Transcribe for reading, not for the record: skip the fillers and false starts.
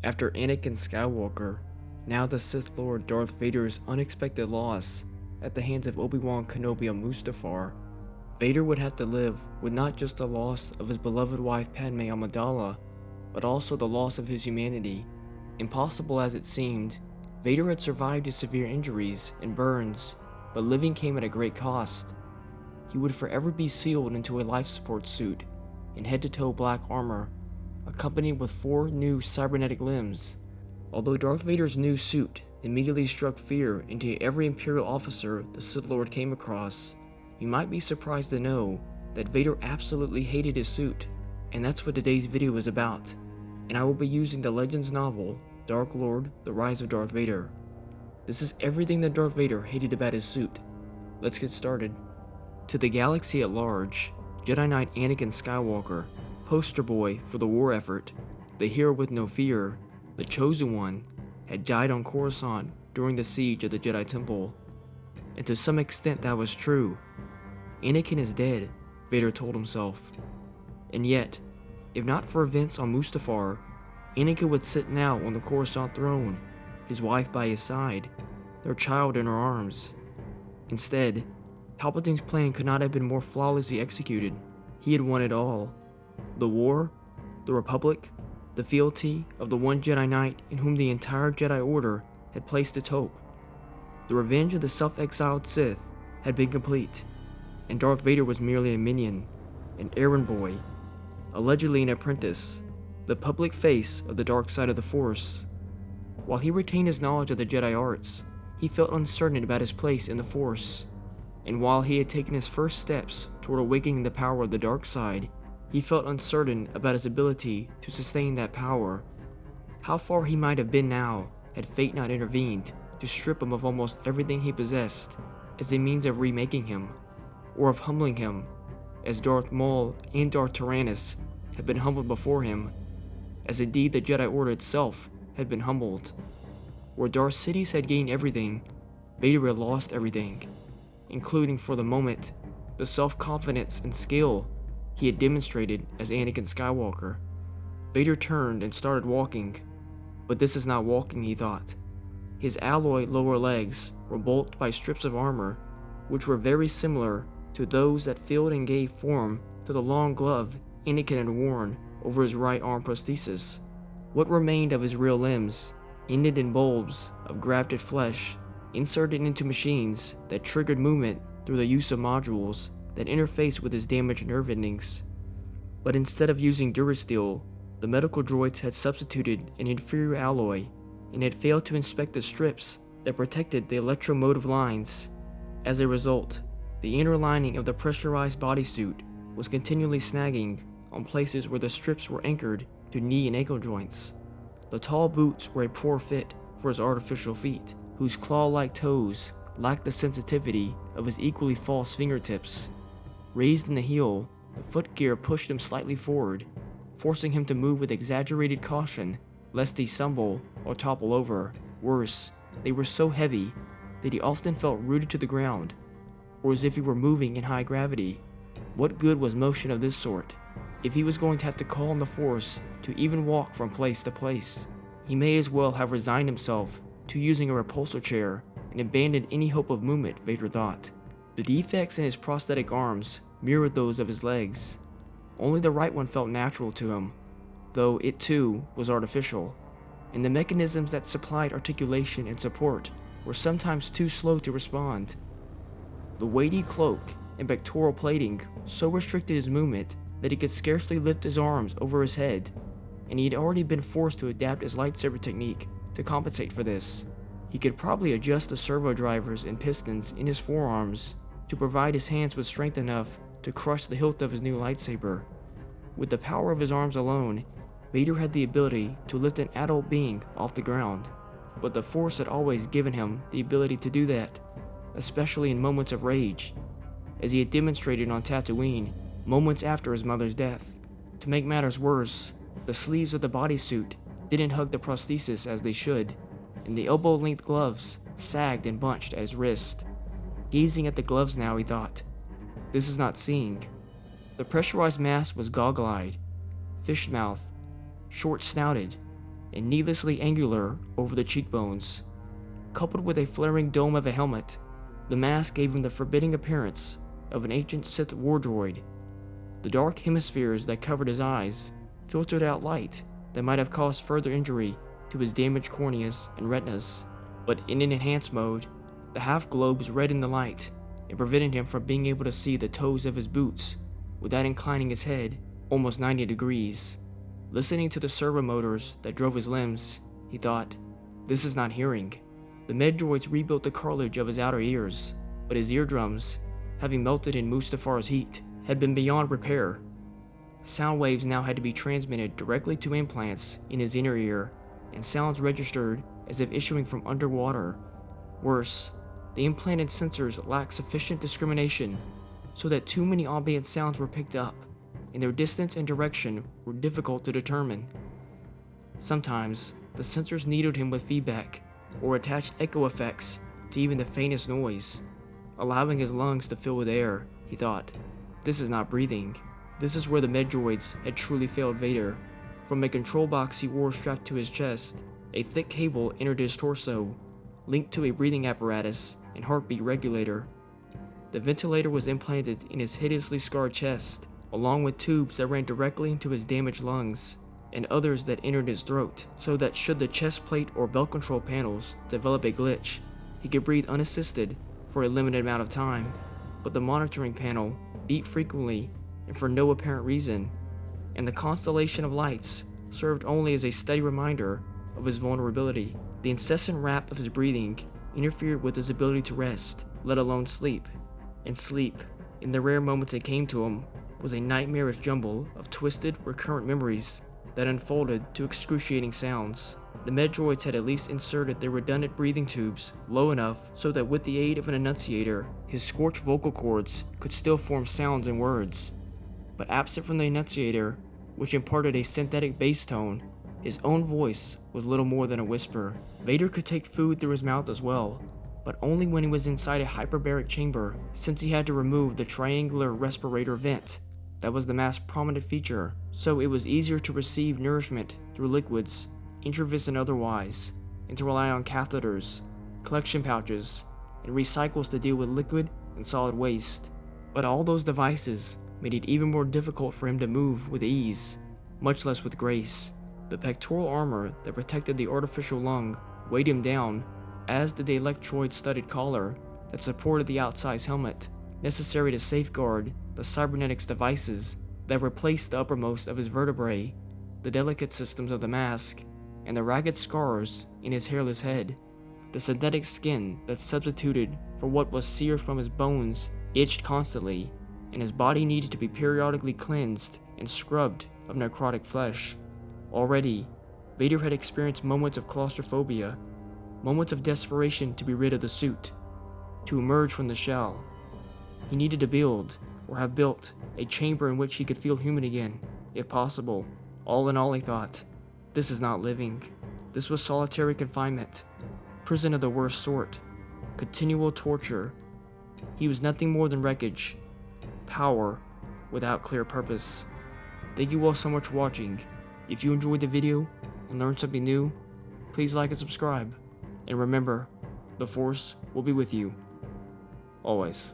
After Anakin Skywalker, now the Sith Lord Darth Vader's unexpected loss at the hands of Obi-Wan Kenobi on Mustafar, Vader would have to live with not just the loss of his beloved wife Padme Amidala, but also the loss of his humanity. Impossible as it seemed, Vader had survived his severe injuries and burns, but living came at a great cost. He would forever be sealed into a life support suit in head-to-toe black armor, accompanied with 4 new cybernetic limbs. Although Darth Vader's new suit immediately struck fear into every Imperial officer the Sith Lord came across, you might be surprised to know that Vader absolutely hated his suit, and that's what today's video is about. And I will be using the Legends novel, Dark Lord: The Rise of Darth Vader. This is everything that Darth Vader hated about his suit. Let's get started. To the galaxy at large, Jedi Knight Anakin Skywalker, poster boy for the war effort, the hero with no fear, the chosen one, had died on Coruscant during the siege of the Jedi Temple. And to some extent that was true. Anakin is dead, Vader told himself. And yet, if not for events on Mustafar, Anakin would sit now on the Coruscant throne, his wife by his side, their child in her arms. Instead, Palpatine's plan could not have been more flawlessly executed. He had won it all. The war, the Republic, the fealty of the one Jedi Knight in whom the entire Jedi Order had placed its hope. The revenge of the self-exiled Sith had been complete, and Darth Vader was merely a minion, an errand boy, allegedly an apprentice, the public face of the dark side of the Force. While he retained his knowledge of the Jedi arts, he felt uncertain about his place in the Force. And while he had taken his first steps toward awakening the power of the dark side, he felt uncertain about his ability to sustain that power. How far he might have been now had fate not intervened to strip him of almost everything he possessed as a means of remaking him, or of humbling him, as Darth Maul and Darth Tyrannus had been humbled before him, as indeed the Jedi Order itself had been humbled. Where Darth Sidious had gained everything, Vader had lost everything, including for the moment the self-confidence and skill he had demonstrated as Anakin Skywalker. Vader turned and started walking, but this is not walking, he thought. His alloy lower legs were bulked by strips of armor, which were very similar to those that filled and gave form to the long glove Anakin had worn over his right arm prosthesis. What remained of his real limbs ended in bulbs of grafted flesh inserted into machines that triggered movement through the use of modules that interfaced with his damaged nerve endings. But instead of using Durasteel, the medical droids had substituted an inferior alloy and had failed to inspect the strips that protected the electromotive lines. As a result, the inner lining of the pressurized bodysuit was continually snagging on places where the strips were anchored to knee and ankle joints. The tall boots were a poor fit for his artificial feet, whose claw-like toes lacked the sensitivity of his equally false fingertips. Raised in the heel, the footgear pushed him slightly forward, forcing him to move with exaggerated caution lest he stumble or topple over. Worse, they were so heavy that he often felt rooted to the ground, or as if he were moving in high gravity. What good was motion of this sort, if he was going to have to call on the Force to even walk from place to place? He may as well have resigned himself to using a repulsor chair and abandoned any hope of movement, Vader thought. The defects in his prosthetic arms mirrored those of his legs. Only the right one felt natural to him, though it too was artificial, and the mechanisms that supplied articulation and support were sometimes too slow to respond. The weighty cloak and pectoral plating so restricted his movement that he could scarcely lift his arms over his head, and he had already been forced to adapt his lightsaber technique to compensate for this. He could probably adjust the servo drivers and pistons in his forearms to provide his hands with strength enough to crush the hilt of his new lightsaber. With the power of his arms alone, Vader had the ability to lift an adult being off the ground, but the Force had always given him the ability to do that, especially in moments of rage, as he had demonstrated on Tatooine moments after his mother's death. To make matters worse, the sleeves of the bodysuit didn't hug the prosthesis as they should, and the elbow-length gloves sagged and bunched at his wrist. Gazing at the gloves now, he thought, this is not seeing. The pressurized mask was goggle-eyed, fish-mouthed, short-snouted, and needlessly angular over the cheekbones. Coupled with a flaring dome of a helmet, the mask gave him the forbidding appearance of an ancient Sith war droid. The dark hemispheres that covered his eyes filtered out light that might have caused further injury to his damaged corneas and retinas, but in an enhanced mode, the half-globes reddened the light and prevented him from being able to see the toes of his boots without inclining his head almost 90 degrees. Listening to the servo motors that drove his limbs, he thought, this is not hearing. The Medroids rebuilt the cartilage of his outer ears, but his eardrums, having melted in Mustafar's heat, had been beyond repair. Sound waves now had to be transmitted directly to implants in his inner ear, and sounds registered as if issuing from underwater. Worse, the implanted sensors lacked sufficient discrimination, so that too many ambient sounds were picked up, and their distance and direction were difficult to determine. Sometimes, the sensors needled him with feedback, or attached echo effects to even the faintest noise, allowing his lungs to fill with air. He thought, this is not breathing. This is where the Medroids had truly failed Vader. From a control box he wore strapped to his chest, a thick cable entered his torso, linked to a breathing apparatus and heartbeat regulator. The ventilator was implanted in his hideously scarred chest, along with tubes that ran directly into his damaged lungs, and others that entered his throat, so that should the chest plate or belt control panels develop a glitch, he could breathe unassisted for a limited amount of time. But the monitoring panel beeped frequently and for no apparent reason, and the constellation of lights served only as a steady reminder of his vulnerability. The incessant rap of his breathing interfered with his ability to rest, let alone sleep. And sleep, in the rare moments it came to him, was a nightmarish jumble of twisted, recurrent memories that unfolded to excruciating sounds. The Medroids had at least inserted their redundant breathing tubes low enough so that with the aid of an enunciator, his scorched vocal cords could still form sounds and words. But absent from the enunciator, which imparted a synthetic bass tone, his own voice was little more than a whisper. Vader could take food through his mouth as well, but only when he was inside a hyperbaric chamber, since he had to remove the triangular respirator vent that was the mask's prominent feature, so it was easier to receive nourishment through liquids, intravenous and otherwise, and to rely on catheters, collection pouches, and recycles to deal with liquid and solid waste. But all those devices made it even more difficult for him to move with ease, much less with grace. The pectoral armor that protected the artificial lung weighed him down, as did the electroid-studded collar that supported the outsized helmet, necessary to safeguard the cybernetics devices that replaced the uppermost of his vertebrae, the delicate systems of the mask, and the ragged scars in his hairless head. The synthetic skin that substituted for what was seared from his bones itched constantly, and his body needed to be periodically cleansed and scrubbed of necrotic flesh. Already, Vader had experienced moments of claustrophobia, moments of desperation to be rid of the suit, to emerge from the shell. He needed to build, or have built, a chamber in which he could feel human again, if possible. All in all, he thought, this is not living. This was solitary confinement, prison of the worst sort, continual torture. He was nothing more than wreckage, power without clear purpose. Thank you all so much for watching. If you enjoyed the video and learned something new, please like and subscribe. And remember, the Force will be with you, always.